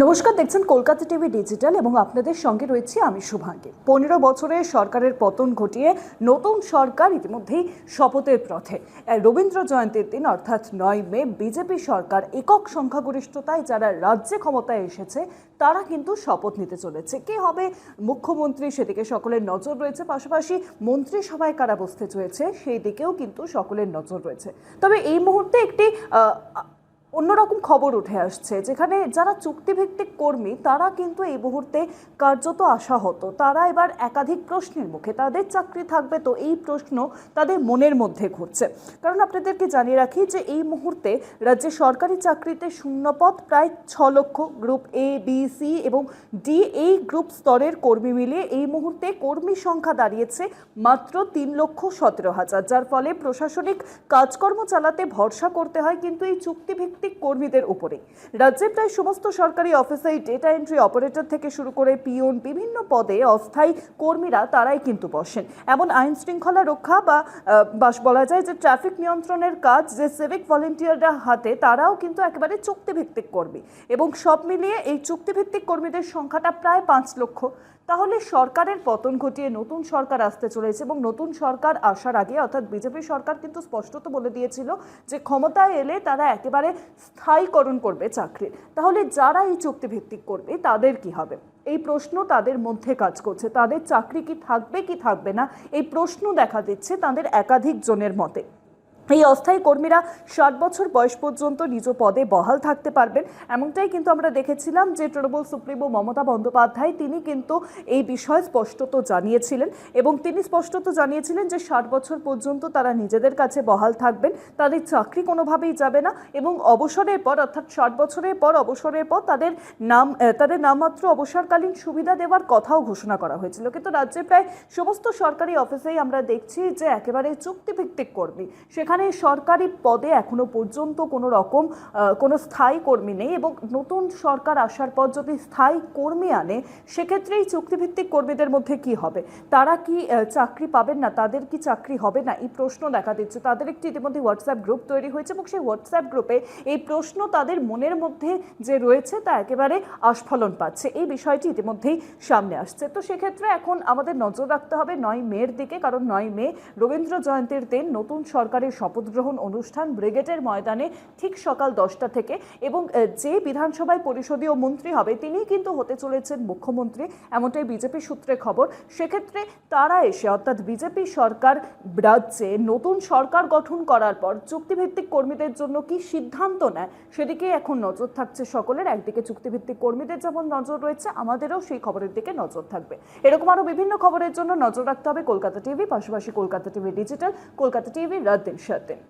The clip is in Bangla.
নমস্কার, দেখছেন কলকাতা টিভি ডিজিটাল এবং আপনাদের সঙ্গে রয়েছি আমি শুভাঙ্গী। 15 বছরে সরকারের পতন ঘটিয়ে নতুন সরকার ইতিমধ্যেই শপথের পথে। রবীন্দ্র জয়ন্তীর দিন অর্থাৎ 9 মে বিজেপি সরকার একক সংখ্যাগরিষ্ঠতায় যারা রাজ্যে ক্ষমতায় এসেছে তারা কিন্তু শপথ নিতে চলেছে। কে হবে মুখ্যমন্ত্রী সেদিকে সকলের নজর রয়েছে, পাশাপাশি মন্ত্রিসভায় কারা বসতে চলেছে সেই দিকেও কিন্তু সকলের নজর রয়েছে। তবে এই মুহূর্তে একটি অন্যরকম খবর উঠে আসছে, যেখানে যারা চুক্তিভিত্তিক কর্মী তারা কিন্তু এই মুহূর্তে কার্যত আশাহত। তারা এবার একাধিক প্রশ্নের মুখে। তাদের চাকরি থাকবে তো, এই প্রশ্ন তাদের মনের মধ্যে ঘুরছে। কারণ আপনাদেরকে জানিয়ে রাখি যে এই মুহূর্তে রাজ্যে সরকারি চাকরিতে শূন্যপদ প্রায় 6 লক্ষ। গ্রুপ এ, বি, সি এবং ডি এই গ্রুপ স্তরের কর্মী মিলিয়ে এই মুহূর্তে কর্মী সংখ্যা দাঁড়িয়েছে মাত্র 3,17,000, যার ফলে প্রশাসনিক কাজকর্ম চালাতে ভরসা করতে হয় কিন্তু এই চুক্তিভিত্তিক কর্মীদের উপরে। রাজ্যে প্রায় সমস্ত সরকারি অফিসে ডেটা এন্ট্রি অপারেটর থেকে শুরু করে পিওন, বিভিন্ন পদে অস্থায়ী কর্মীরা তারাই কিন্তু বসেন। এমন আইন শৃঙ্খলা রক্ষা বা বলা যায় যে ট্রাফিক নিয়ন্ত্রণের কাজ যে সিভিক ভলেন্টিয়াররা হাতে, তারাও কিন্তু একেবারে চুক্তিভিত্তিক কর্মী। এবং সব মিলিয়ে এই চুক্তিভিত্তিক কর্মীদের সংখ্যাটা প্রায় 5 লক্ষ। তাহলে সরকারের পতন ঘটিয়ে নতুন সরকার আসতে চলেছে এবং নতুন সরকার আসার আগে অর্থাৎ বিজেপি সরকার কিন্তু স্পষ্টত বলে দিয়েছিল যে ক্ষমতায় এলে তারা একেবারে স্থায়ীকরণ করবে চাকরি। তাহলে যারা এই চুক্তিভিত্তিক করবে তাদের কি হবে, এই প্রশ্ন তাদের মধ্যে কাজ করছে। তাদের চাকরি কি থাকবে কি থাকবে না, এই প্রশ্ন দেখা দিচ্ছে তাদের একাধিক জনের মতে। এই অস্থায়ী কর্মীরা 60 বছর বয়স পর্যন্ত নিজ পদে বহাল থাকতে পারবেন, এমনটাই কিন্তু আমরা দেখেছিলাম যে তৃণমূল সুপ্রিমো মমতা বন্দ্যোপাধ্যায় তিনি কিন্তু এই বিষয়ে স্পষ্টত জানিয়েছিলেন এবং তিনি স্পষ্টত জানিয়েছিলেন যে 60 বছর পর্যন্ত তারা নিজেদের কাছে বহাল থাকবেন, তাদের চাকরি কোনোভাবেই যাবে না এবং অবসরের পর অর্থাৎ 60 বছরের পর অবসরের পর তাদের নামমাত্র অবসরকালীন সুবিধা দেওয়ার কথাও ঘোষণা করা হয়েছিল। কিন্তু রাজ্যে প্রায় সমস্ত সরকারি অফিসেই আমরা দেখছি যে একেবারে চুক্তিভিত্তিক কর্মী, সেখানে সরকারি পদে এখনো পর্যন্ত কোনো রকম কোনো স্থায়ী কর্মী নেই। এবং নতুন সরকার আসার পর যদি স্থায়ী কর্মী আনে, সেক্ষেত্রে এই চুক্তিভিত্তিক কর্মীদের মধ্যে কি হবে, তারা কি চাকরি পাবেন না, তাদের কি চাকরি হবে না, এই প্রশ্ন দেখা দিচ্ছে। তাদের একটি ইতিমধ্যে হোয়াটসঅ্যাপ গ্রুপ তৈরি হয়েছে এবং সেই হোয়াটসঅ্যাপ গ্রুপে এই প্রশ্ন তাদের মনের মধ্যে যে রয়েছে তা একেবারে আস্ফলন পাচ্ছে। এই বিষয়টি ইতিমধ্যেই সামনে আসছে। তো সেক্ষেত্রে এখন আমাদের নজর রাখতে হবে 9 মের দিকে, কারণ 9 মে রবীন্দ্র জয়ন্তীর দিন নতুন সরকারের শপথ গ্রহণ অনুষ্ঠান ব্রিগেডের ময়দানে ঠিক সকাল 10টা থেকে। এবং যে বিধানসভায় পরিষদীয় মন্ত্রী হবে তিনি কিন্তু হতে চলেছেন মুখ্যমন্ত্রী, এমনটাই বিজেপি সূত্রে খবর। সেক্ষেত্রে তারা এসে অর্থাৎ বিজেপি সরকার রাজ্যে নতুন সরকার গঠন করার পর চুক্তিভিত্তিক কর্মীদের জন্য কি সিদ্ধান্ত নেয়, সেদিকে এখন নজর থাকছে সকলের। একদিকে চুক্তিভিত্তিক কর্মীদের যেমন নজর রয়েছে, আমাদেরও সেই খবরের দিকে নজর থাকবে। এরকম আরও বিভিন্ন খবরের জন্য নজর রাখতে হবে কলকাতা টিভি, পাশাপাশি Kolkata TV digital, Kolkata TV রাত দিন সাত দিন।